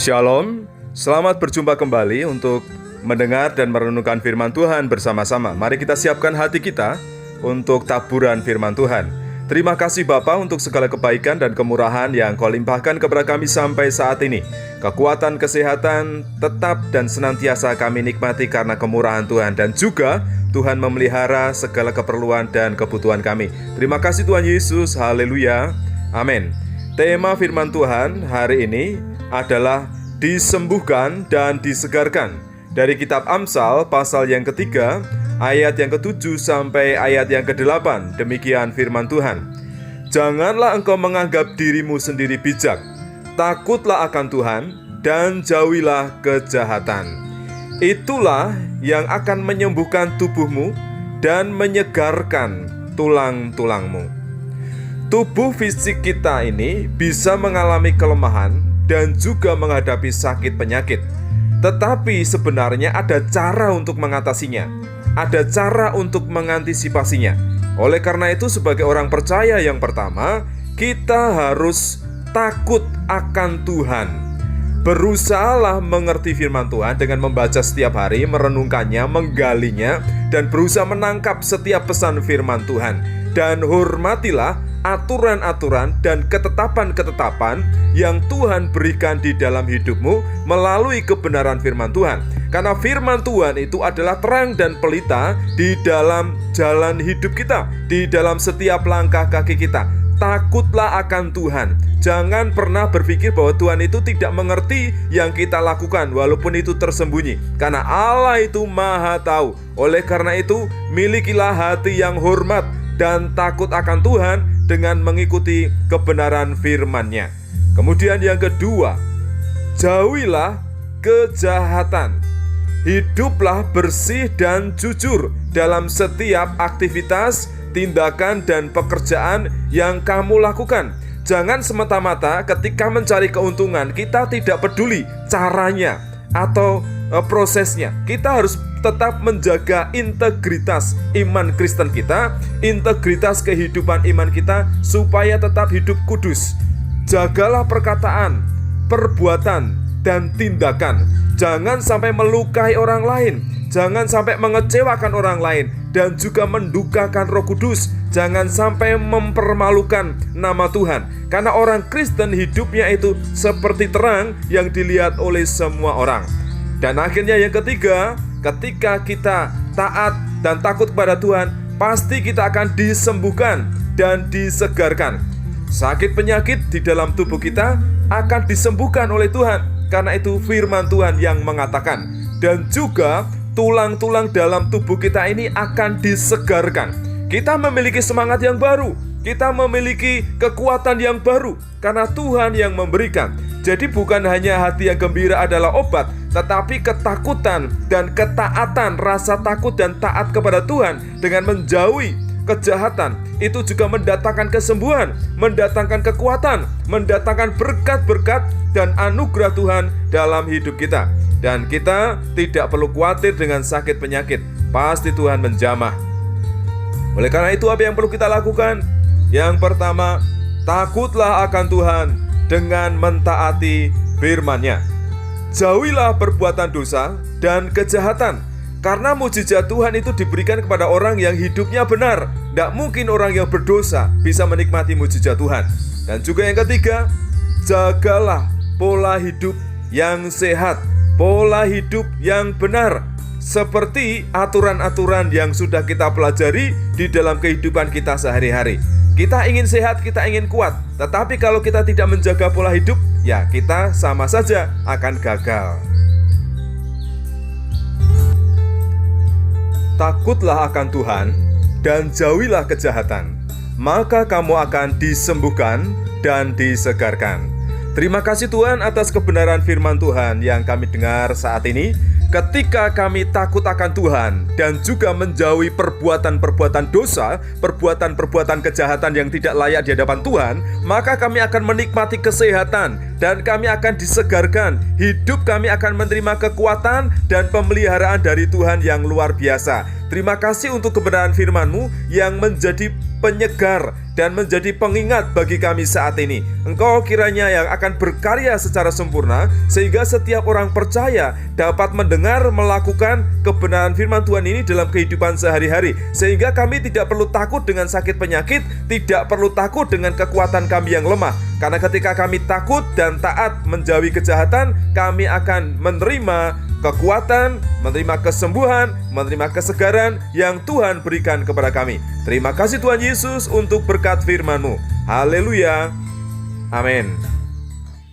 Shalom, selamat berjumpa kembali untuk mendengar dan merenungkan firman Tuhan bersama-sama. Mari kita siapkan hati kita untuk taburan firman Tuhan. Terima kasih Bapa untuk segala kebaikan dan kemurahan yang Kau limpahkan kepada kami sampai saat ini. Kekuatan, kesehatan tetap dan senantiasa kami nikmati karena kemurahan Tuhan. Dan juga Tuhan memelihara segala keperluan dan kebutuhan kami. Terima kasih Tuhan Yesus, haleluya, amin. Tema firman Tuhan hari ini adalah disembuhkan dan disegarkan. Dari kitab Amsal pasal yang ketiga, ayat yang ke-7 sampai ayat yang ke-8. Demikian firman Tuhan. Janganlah engkau menganggap dirimu sendiri bijak. Takutlah akan Tuhan dan jauhilah kejahatan. Itulah yang akan menyembuhkan tubuhmu dan menyegarkan tulang-tulangmu. Tubuh fisik kita ini bisa mengalami kelemahan dan juga menghadapi sakit penyakit. Tetapi sebenarnya ada cara untuk mengatasinya. Ada cara untuk mengantisipasinya. Oleh karena itu, sebagai orang percaya yang pertama, kita harus takut akan Tuhan. Berusahalah mengerti firman Tuhan dengan membaca setiap hari, merenungkannya, menggalinya, dan berusaha menangkap setiap pesan firman Tuhan. Dan hormatilah aturan-aturan dan ketetapan-ketetapan yang Tuhan berikan di dalam hidupmu melalui kebenaran firman Tuhan. Karena firman Tuhan itu adalah terang dan pelita di dalam jalan hidup kita, di dalam setiap langkah kaki kita. Takutlah akan Tuhan. Jangan pernah berpikir bahwa Tuhan itu tidak mengerti yang kita lakukan, walaupun itu tersembunyi. Karena Allah itu Maha Tahu. Oleh karena itu, milikilah hati yang hormat dan takut akan Tuhan dengan mengikuti kebenaran firman-Nya. Kemudian yang kedua, jauhilah kejahatan. Hiduplah bersih dan jujur dalam setiap aktivitas, tindakan, dan pekerjaan yang kamu lakukan. Jangan semata-mata ketika mencari keuntungan, kita tidak peduli caranya atau prosesnya. Kita harus tetap menjaga integritas iman Kristen kita, integritas kehidupan iman kita, supaya tetap hidup kudus. Jagalah perkataan, perbuatan, dan tindakan. Jangan sampai melukai orang lain, jangan sampai mengecewakan orang lain, dan juga mendukakan Roh Kudus. Jangan sampai mempermalukan nama Tuhan. Karena orang Kristen hidupnya itu seperti terang yang dilihat oleh semua orang. Dan akhirnya yang ketiga, ketika kita taat dan takut kepada Tuhan, pasti kita akan disembuhkan dan disegarkan. Sakit penyakit di dalam tubuh kita akan disembuhkan oleh Tuhan. Karena itu firman Tuhan yang mengatakan. Dan juga tulang-tulang dalam tubuh kita ini akan disegarkan. Kita memiliki semangat yang baru. Kita memiliki kekuatan yang baru. Karena Tuhan yang memberikan. Jadi bukan hanya hati yang gembira adalah obat, tetapi ketakutan dan ketaatan, rasa takut dan taat kepada Tuhan dengan menjauhi kejahatan, itu juga mendatangkan kesembuhan, mendatangkan kekuatan, mendatangkan berkat-berkat dan anugerah Tuhan dalam hidup kita. Dan kita tidak perlu khawatir dengan sakit penyakit, pasti Tuhan menjamah. Oleh karena itu, apa yang perlu kita lakukan? Yang pertama, takutlah akan Tuhan dengan mentaati firman-Nya. Jauhilah perbuatan dosa dan kejahatan. Karena mujizat Tuhan itu diberikan kepada orang yang hidupnya benar. Tidak mungkin orang yang berdosa bisa menikmati mujizat Tuhan. Dan juga yang ketiga, jagalah pola hidup yang sehat, pola hidup yang benar, seperti aturan-aturan yang sudah kita pelajari di dalam kehidupan kita sehari-hari. Kita ingin sehat, kita ingin kuat. Tetapi kalau kita tidak menjaga pola hidup, ya kita sama saja akan gagal. Takutlah akan Tuhan dan jauhilah kejahatan, maka kamu akan disembuhkan dan disegarkan. Terima kasih Tuhan atas kebenaran firman Tuhan yang kami dengar saat ini. Ketika kami takut akan Tuhan dan juga menjauhi perbuatan-perbuatan dosa, perbuatan-perbuatan kejahatan yang tidak layak di hadapan Tuhan, maka kami akan menikmati kesehatan dan kami akan disegarkan. Hidup kami akan menerima kekuatan dan pemeliharaan dari Tuhan yang luar biasa. Terima kasih untuk kebenaran firman-Mu yang menjadi penyegar dan menjadi pengingat bagi kami saat ini. Engkau kiranya yang akan berkarya secara sempurna, sehingga setiap orang percaya dapat mendengar, melakukan kebenaran firman Tuhan ini dalam kehidupan sehari-hari. Sehingga kami tidak perlu takut dengan sakit penyakit, tidak perlu takut dengan kekuatan kami yang lemah. Karena ketika kami takut dan taat menjauhi kejahatan, kami akan menerima kekuatan, menerima kesembuhan, menerima kesegaran yang Tuhan berikan kepada kami. Terima kasih Tuhan Yesus untuk berkat firman-Mu. Haleluya. Amin.